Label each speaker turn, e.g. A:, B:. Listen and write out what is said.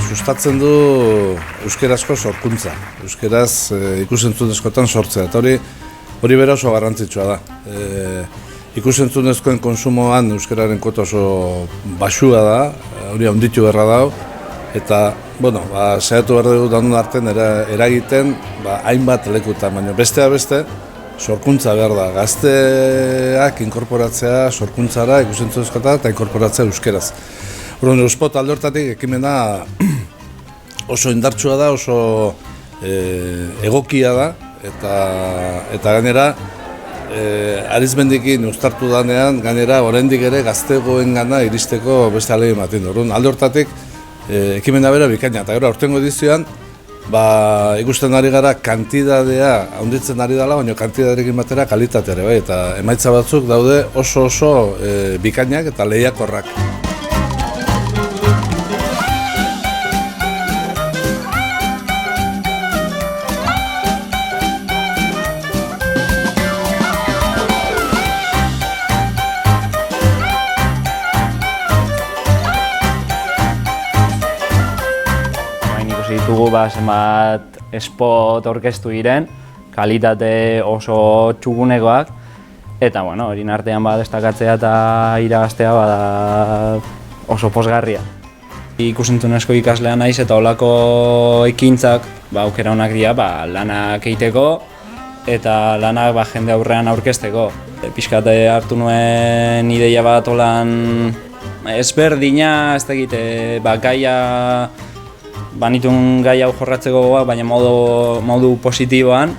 A: sustatzen du euskerazko sorkuntza, euskeraz ikusentzunezkoetan sortzea, eta hori bera oso garrantzitsua da. Ikusentzunezkoen konsumoan euskararen kota oso baxua da, hori handitu beharra dago, eta, saiatu behar dugu danon artean eragiten hainbat lekutan, baina beste, sorkuntza behar da, gazteak inkorporatzea sorkuntzara, ikusentzunezkoetan eta inkorporatzea euskeraz. Euspot alde hortatik ekimena oso indartsua da, oso egokia da, eta gainera arizmendikin uztartu danean, gainera oraindik ere gaztegoen gana iristeko beste alegin ematen du. Alde hortatik ekimena bera bikaina, eta gero aurtengo edizioan ikusten ari gara kantidadea handitzen ari dela, baina kantidaderekin batera kalitatea ere, eta emaitza batzuk daude oso bikainak eta lehiakorrak.
B: Ditugu zenbat spot orkestu diren, kalitate oso txugunekoak, eta horien artean destakatzea eta irabaztea oso pozgarria. Ikusentzunezko ikaslea naiz eta olako ekintzak aukera onak dira lanak egiteko eta lanak jende aurrean aurkezteko. Pixkat hartu nuen ideia bat olan ezberdina, ez dakit, gaia banitun gai hau jorratzeko, baina modu positiboan,